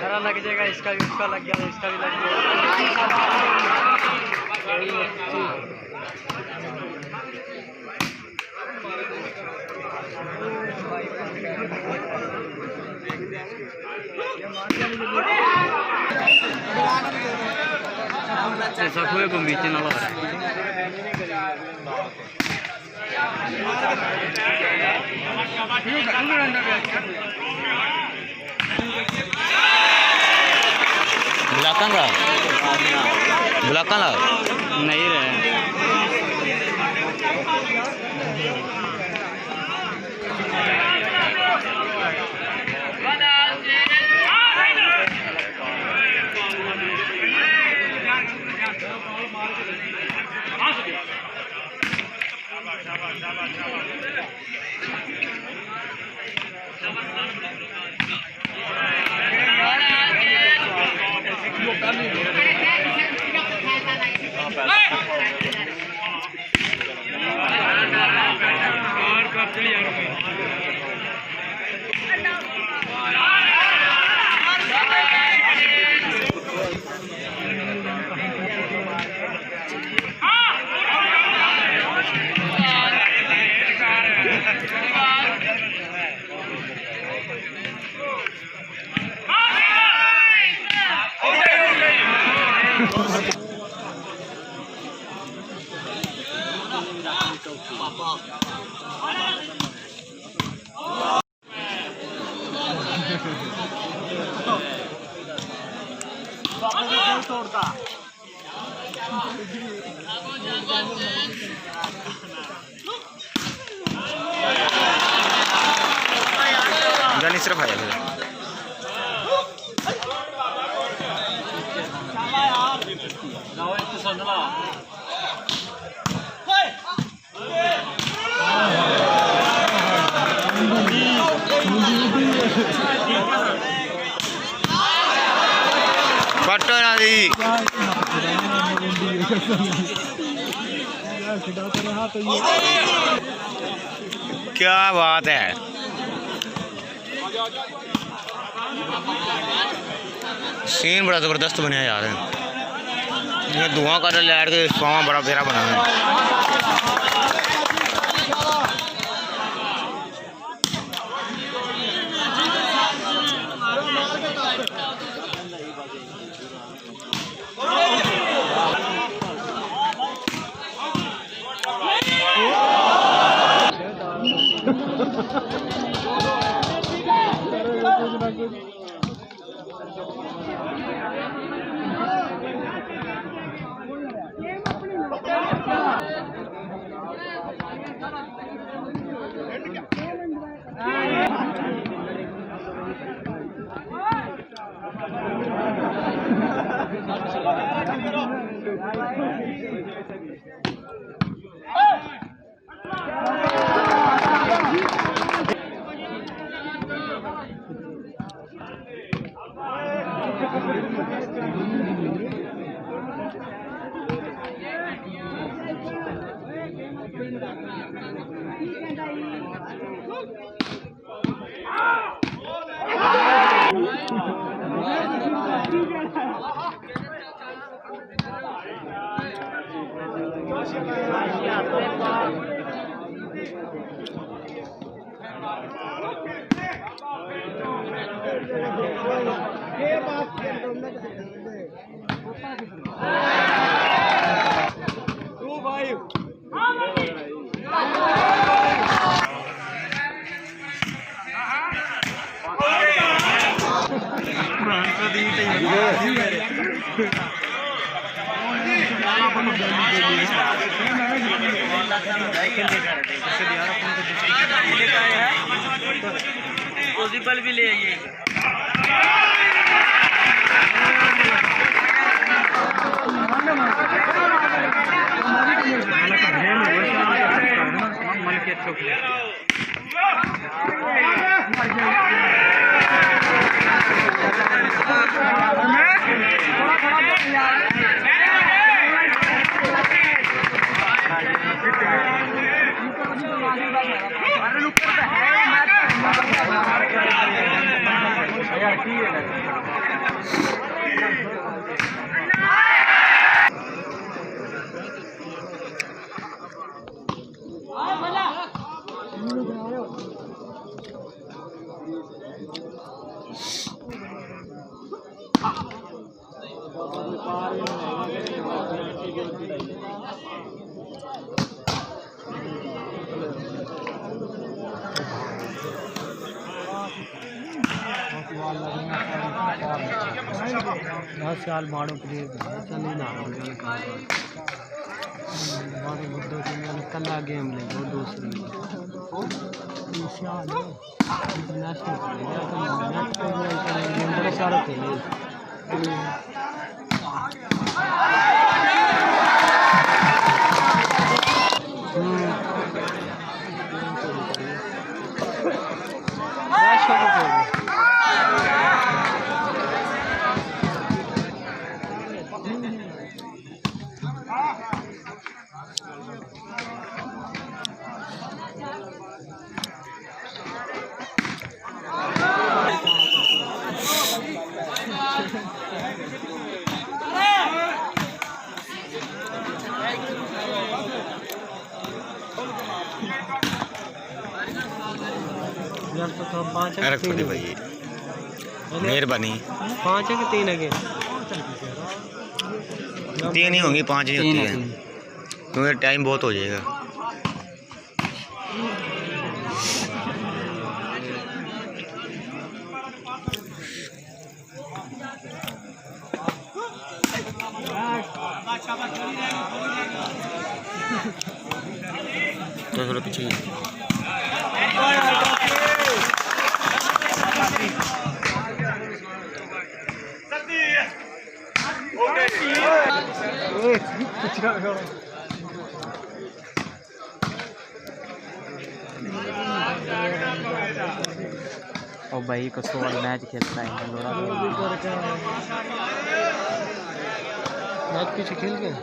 हरा लग जाएगा, इसका भी, उसका लग गया, इसका भी लग गया। ऐसा हुए को बीच ना लगा belakang lah नहीं रहे। जानी सिर्फ है कटो ना दी क्या बात है। सीन बड़ा जबरदस्त बनया यार, ये धुआं का लैट के स्वामा बड़ा फेरा बना है। पॉसिबल भी ले आइए। मन के के ठोक ले साल माड़ो प्लीज चल ना बारे मुद्दों की कला गेम ले वो दूसरी इंटरनेशनल गेम बड़े सारे खेले तो पाँच भाई मेहरबानी 5 है कि 3 है 3 ही होंगी 5 ही होती है क्योंकि टाइम बहुत हो जाएगा तो थोड़ा पीछे ओ भाई कसौल मैच खेलता है मैच पीछे खेल गए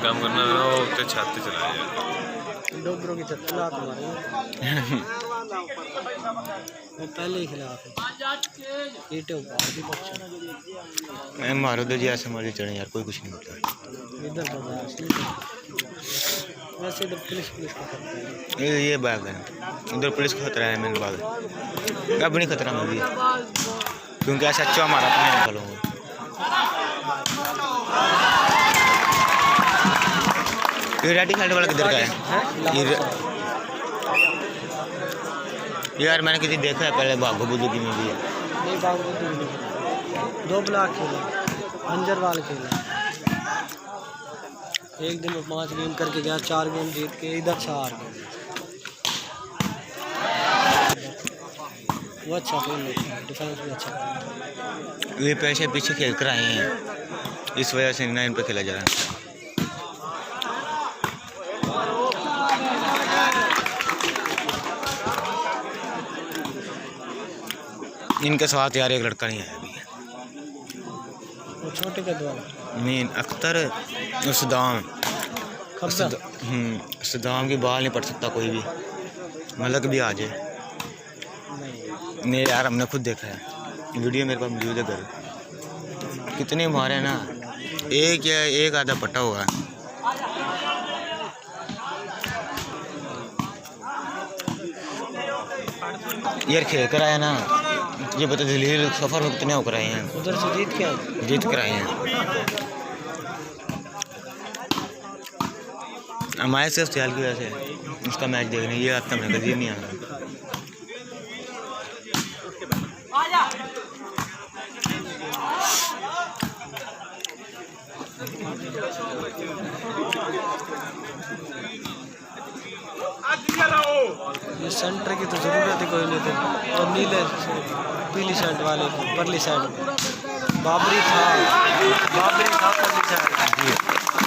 काम करना तो छत चला जाए डोबरों की छत खिलाफ हमारे पहले ही खिलाफ है ईंटें उतार दी मैं मारो दे जी ऐसे मारे चढ़े यार कोई कुछ नहीं होता इधर वैसे इधर पुलिस का खतरा है ये बाग है उधर पुलिस का खतरा है मेरे बाग अब नहीं खतरा मैं भी क्योंकि ऐसा अच्छा हमारा अपने निकलूँगा ये रेडी हेल्ड वाला किधर का है यार मैंने किसी देखा है पहले बागो बुजुर्ग में भी है नहीं बागो बुजुर्ग 2 ब्लॉक खेला अंजरवाल खेला एक दिन में 5 गेम करके गया 4 गेम जीत के इधर 4 गेम वो अच्छा खेल लेता है डिफेंस भी अच्छा ये पैसे पीछे खेल कर आए हैं इस वजह से ना इन पर खेला जा रहा है इनके साथ यार एक लड़का नहीं आया अभी वो छोटे के द्वारा मीन अख्तर और सदाम की बाल नहीं पड़ सकता कोई भी मतलब भी आ जाए नहीं यार, हमने खुद देखा है, वीडियो मेरे पास मौजूद है घर। कितने मारे ना, एक या एक आधा पट्टा हुआ है। यार खेल कर आया ना, ये बता दिल्ली सफर में कितने होकर आए हैं। उधर से जीत कर आए हैं। हमारे सिर्फ ख्याल की वजह से उसका मैच देखने ये आता मैं कभी नहीं आ रहा। ये सेंटर की तो ज़रूरत ही कोई नहीं थी। और नीले पीली शर्ट वाले को परली साइड बाबरी था परली साइड।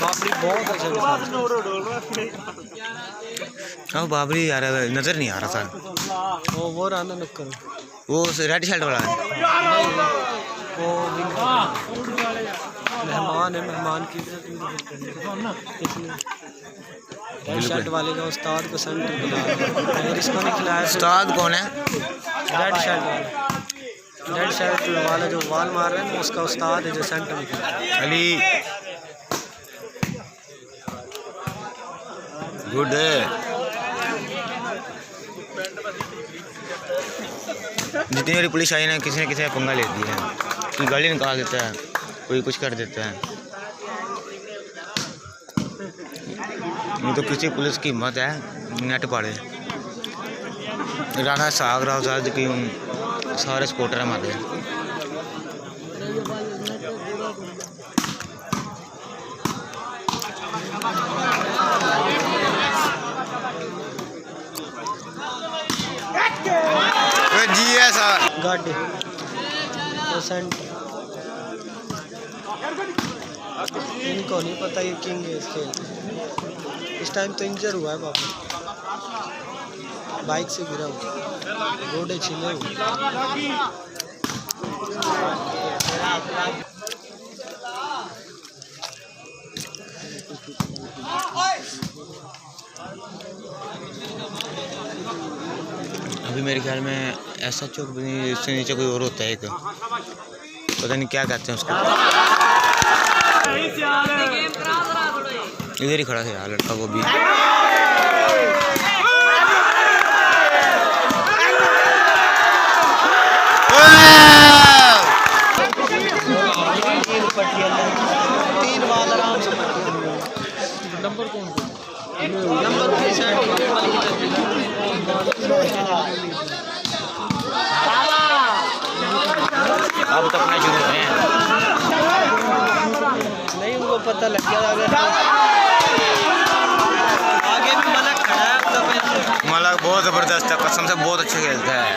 बाबरी बहुत अच्छा था। अब बाबरी यार नज़र नहीं आ रहा था। वो राना नुक्कर, वो रेड शर्ट वाला है। वो मेहमान है, मेहमान की इसलिए रेड शर्ट वाले का उस्ताद को सेंटर खिलाया। अगर इसको नहीं खिलाया उस्ताद कौन है? रेड शर्ट वाला जो बॉल मार रहे हैं उसका उस्ताद है जो सेंटर में खिलाया। अली गुड है। जितनी बारी पुलिस आई ना, किसी न किसी पंगा ले दिया है। कोई गाली निकाल देता है, कोई कुछ कर देता है। नहीं तो किसी पुलिस की हिम्मत है नेट पाड़े राना साग रहा था कि सारे सपोर्टर हमारे। जी ऐसा गाड़ी इनको नहीं पता ये किंग है इस खेल। इस टाइम तो इंजर हुआ है बाबा, बाइक से गिरा हुआ, रोडे छिले हुए। अभी मेरे ख्याल में ऐसा चौक भी, इससे नीचे कोई और होता है एक, पता नहीं क्या कहते हैं उसको। इधर ही खड़ा है यार लड़का वो भी। तीन बाल आराम से नंबर कौन नंबर अब तो अपना शुरू है। नहीं उनको पता लग गया आगे भी मलक खड़ा है। मलक बहुत ज़बरदस्त है, कसम से बहुत अच्छा खेलता है।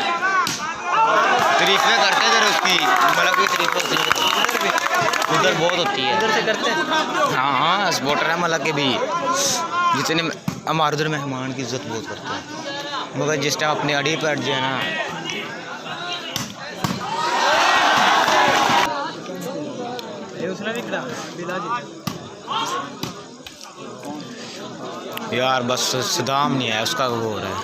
तारीफें करते थे उसकी, मलक की तारीफें उधर बहुत होती है। इधर से करते हैं। हाँ सपोर्टर है मलक के भी। जितने हमारे उधर मेहमान की इज्जत बहुत करते हैं, मगर जिस टाइम अपनी अड़ी पर अट जाए ना, उसने भी खड़ा बिला जी। यार बस सदाम नहीं है उसका, वो हो रहा है।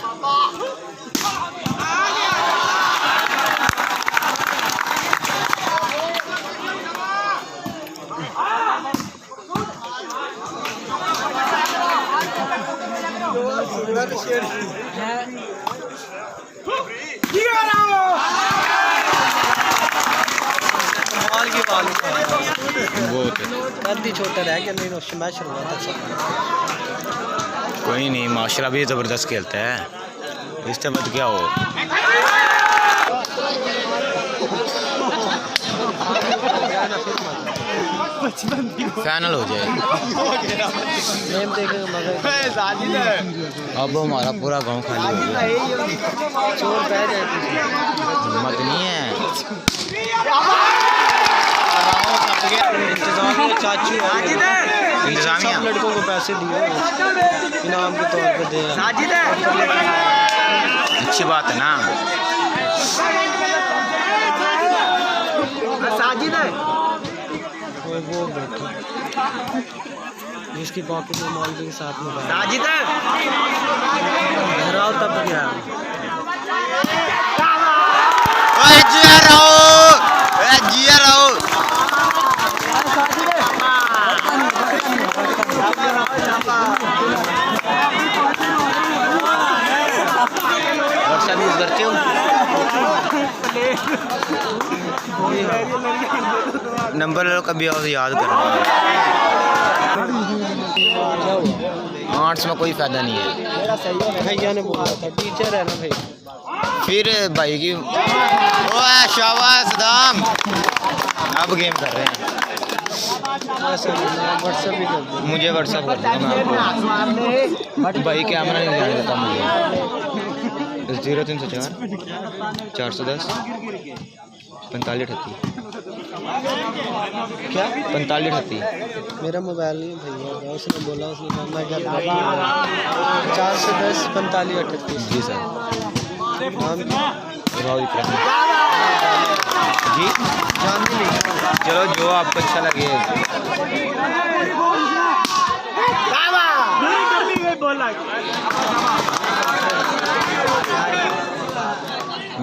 बहुत छोटा रह गया, नहीं मैच शुरुआत अच्छा। कोई नहीं, माशाल्लाह भी ज़बरदस्त खेलता है। इससे बाद क्या हो, फाइनल हो जाए। अब हमारा पूरा गांव खाली हो गया, हिम्मत नहीं है। इंतजामिया लड़कों को पैसे दिए इनाम के तौर पे दे। अच्छी बात है ना। साजिद है वो बैठा जिसकी पॉकेट में मॉल के साथ में साजिद है तब गया। व्हाट्सएप यूज़ करते हो? नंबर लो कभी और याद करना। आर्ट्स में कोई फ़ायदा नहीं है। मेरा सही है, भैया ने बोला था, टीचर है ना भाई। फिर भाई की ओए शाबाश सदाम, अब गेम कर रहे हैं। व्हाट्सएप भी कर दो। मुझे व्हाट्सएप कर देना मैं आपको। भाई कैमरा नहीं जाने देता मुझे। 0304 410 4538। क्या 4538? मेरा मोबाइल नहीं भैया का, उसने बोला, उसने कहा मैं घर पर 410 45 38। जी सर। नाम राहुल इकराम जी। जानती नहीं। चलो जो आपको अच्छा लगे।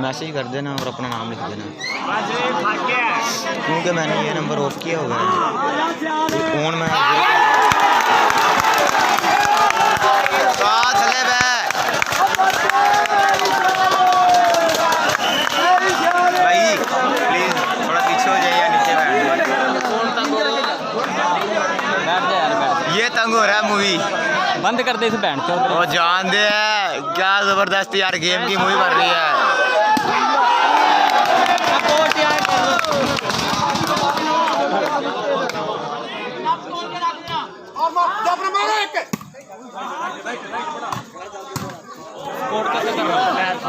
मैसेज कर देना और अपना नाम लिख देना, क्योंकि मैंने ये नंबर ऑफ किया हुआ है। फोन में साथ ले बे भाई, प्लीज थोड़ा पीछे हो जाइए या नीचे बैठ जा यार, बैठ ये तंग हो रहा है मूवी। बंद कर दे इस बैंड को। वो जान दे क्या जबरदस्त यार गेम की मूवी बन रही है।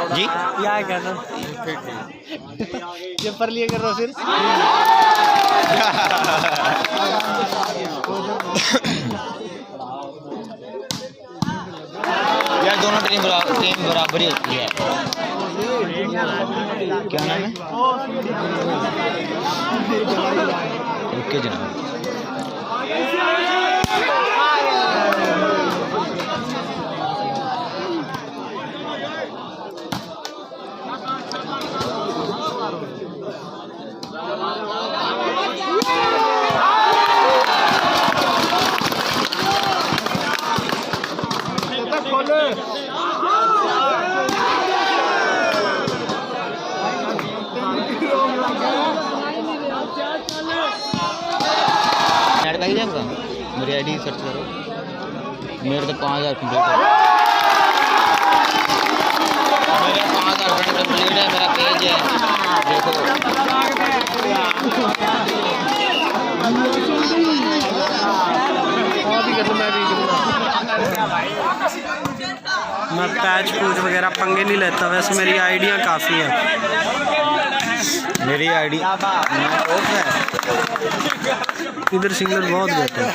जी क्या कर रहा ये पर लिए कर रहा फिर यार दोनों टीम बराबर ही होती है। क्या नाम है? ओके जनाब। नेट कहीं जाएगा, मेरी आईडी सर्च करो। मेरे तो 5000 कंप्लीट है। मेरा 5000 कंप्लीट है, मेरा पेज है देखो। मैं पैच पूछ वगैरह पंगे नहीं लेता, वैसे मेरी आइडियाँ काफ़ी हैं। मेरी आईडी ऑफ है। इधर सिग्नल बहुत देते हैं।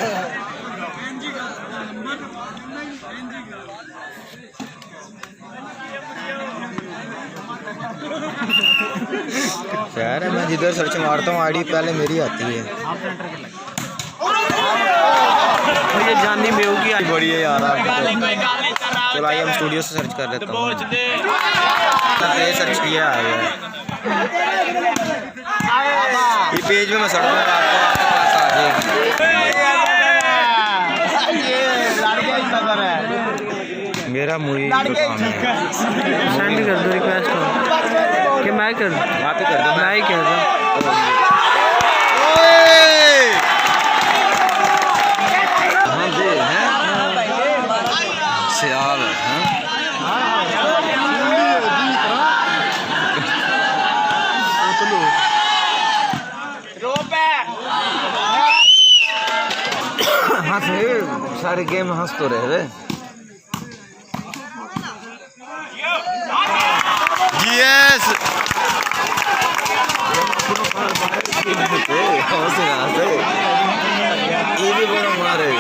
यार मैं जिधर सर्च मारता हूँ आईडी पहले मेरी आती है। और ये जानी मेहू की आई बड़ी है यार। चलो आइए हम स्टूडियो से सर्च कर लेता हूँ। पेज सर्च किया है ये पेज में मैं सर्च कर आपको आपके पास आ जाएगी। मेरा मूवी काम है। सेंड कर दो रिक्वेस्ट कि मैं कर दूँ। आप ही कर दो। मैं ही कह दूँ। हाँ जी हैं सियाल हैं। हाँ सारे गेम हंस तो रहे। यस ये भी बड़ा मारे।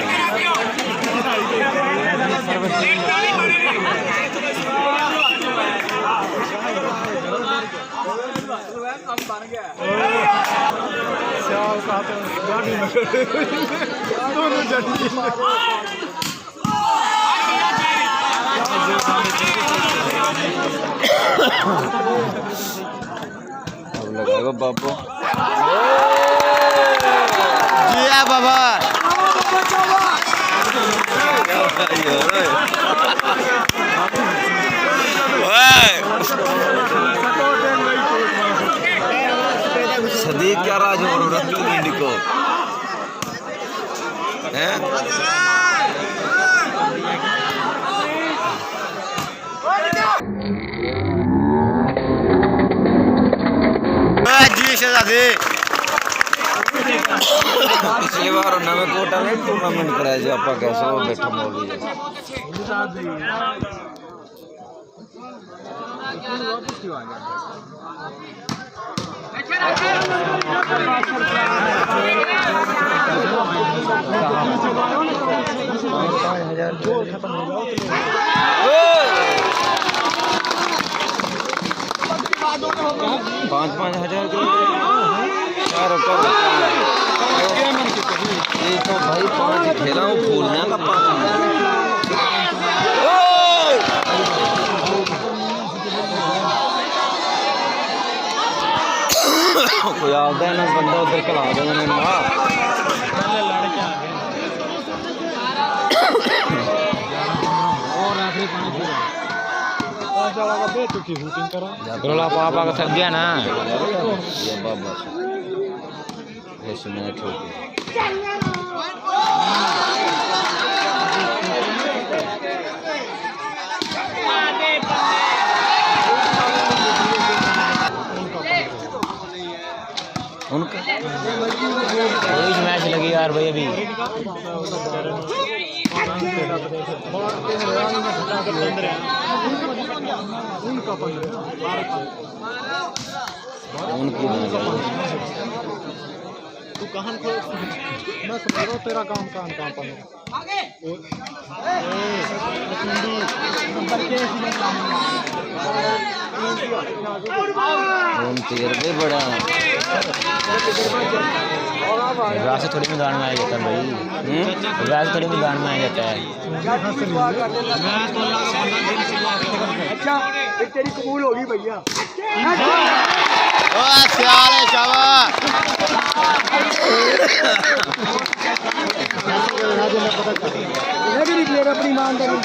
अब लगाएगा बाबू जी है बाबा। जी शहजादे पिछली बार नवे कोटा में टूर्नामेंट कराया जी आप कैसे हो बैठा बोल रही पाँच 5,000 के ये तो भाई 5 खेला हूँ फूलने का 5 कोई आता है ना बंदा उधर कला देना मैंने रोला पापा का थक गया ना ये बाबा ऐसे मैंने ठोके उनका मैच लगी यार भाई अभी उनकी तू कहां खो मैं समझ रहा तेरा काम पर तजर्बे बड़ा वैसे थोड़ी मैदान में आ जाता है भाई वैसे थोड़ी मैदान में आ जाता है अच्छा तेरी कबूल होगी भैया अपनी ईमानदारी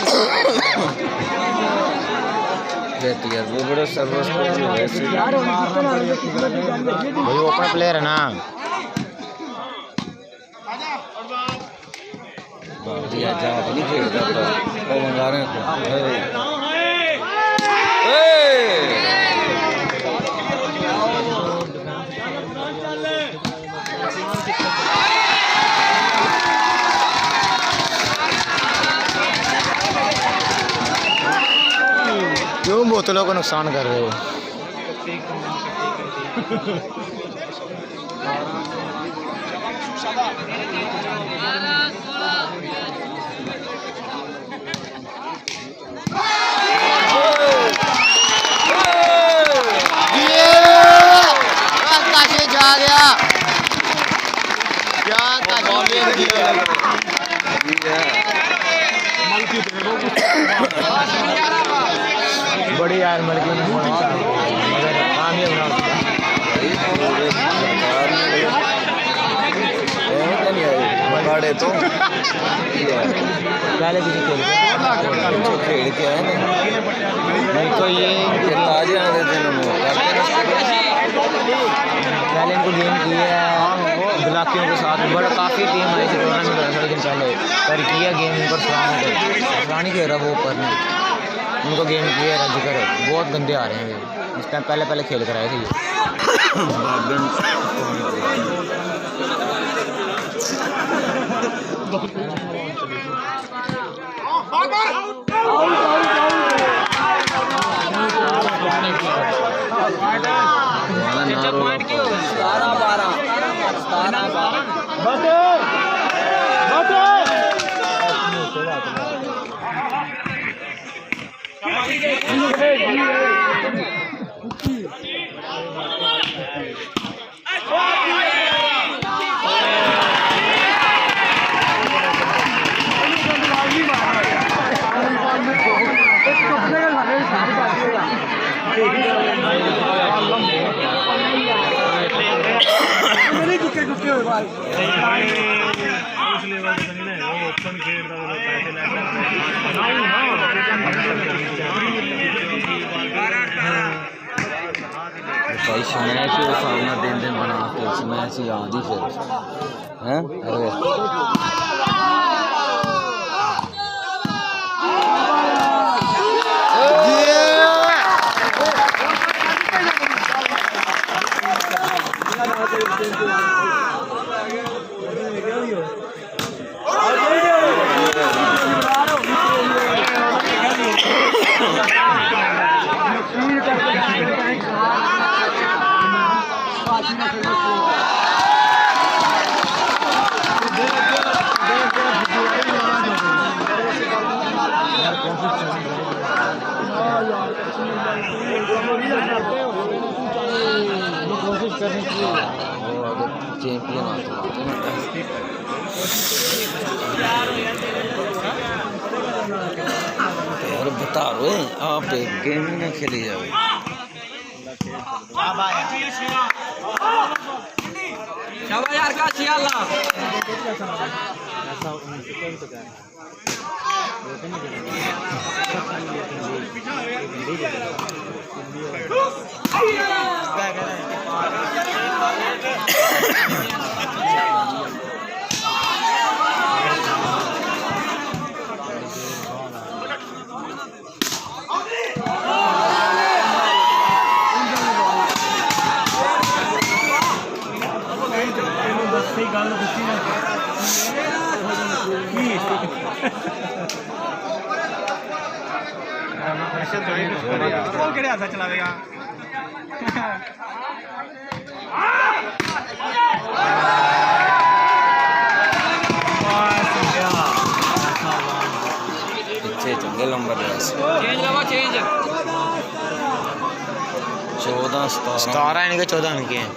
वो बड़ा सर्वस भाई वो अपना प्लेयर है ना नहीं खेलता वो मंगा रहे हैं क्यों बोतलों को नुकसान कर रहे हो जा गया बड़ी यार मलकी में होना चाहिए मगर कामयाब ना बड़े तो पहले किसी खेल खेल के आए नहीं तो ये ताजे आने देने पहले इनको गेम किया है गुलाकियों के साथ बड़ा काफ़ी टीम आई थी टूर्नामेंट थोड़े दिन पहले पर किया गेम इन पर सराहनी कह रहा वो ऊपर ने उनको गेम किया रज कर बहुत गंदे आ रहे हैं इस टाइम पहले खेल कर आए थे मैच सामना दिन बना के मैच याद ही फिर हैं चैंपियन यार बता रहे आप गेम ही ना खेली जाए यार का छियाला चलावेगा पीछे चंगे नंबर चेंज लगा चेंज 14 17 इनके 14 इनके हैं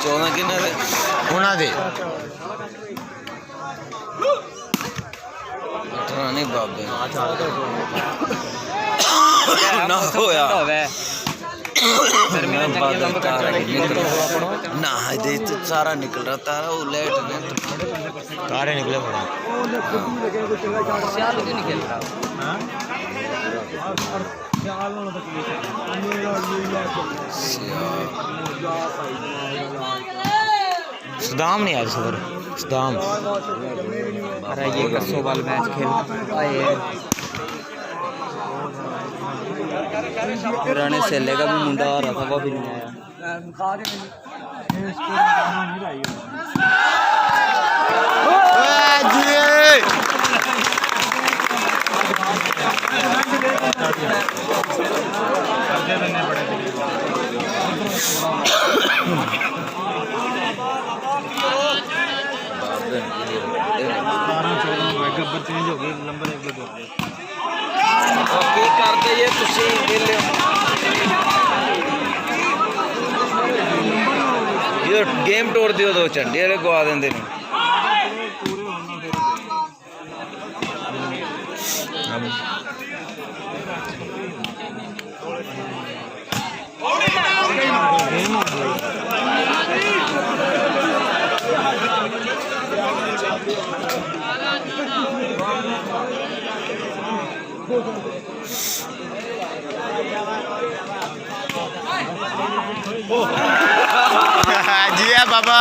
14 किन्ने दे उन्होंने दे नहीं बाबे ना होया ना दे तो सारा निकल रहा तारा वो लेट में तारे निकले पड़ा सदाम नहीं यार सबर सदाम अरे ये कसो वाल मैच खेल आए पुराने सेले का भी मुंडा आ रहा था वो भी नहीं आया गब्बर चेंज हो गई नंबर 1 पे की करते ये तुसी खेले ये गेम तोड़ दियो तो झंडे वाले गवा देंदे ने जी है बाबा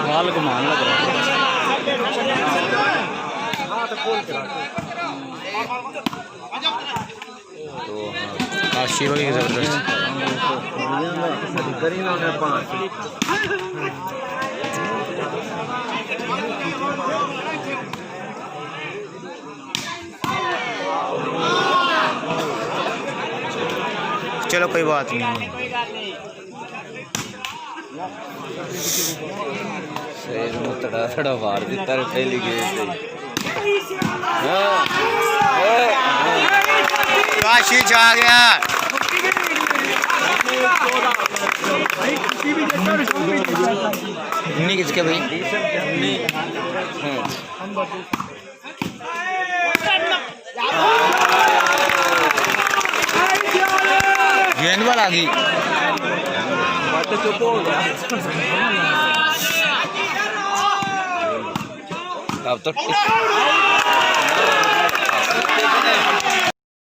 बाल घुमान लग रहा काशी वही जबरदस्त चलो कोई बात नहीं शेर में तड़ा तड़ा मार दिता रे पहली गेम से काशी जा गया नहीं किसके भाई गेंदबाल आ गई अब तो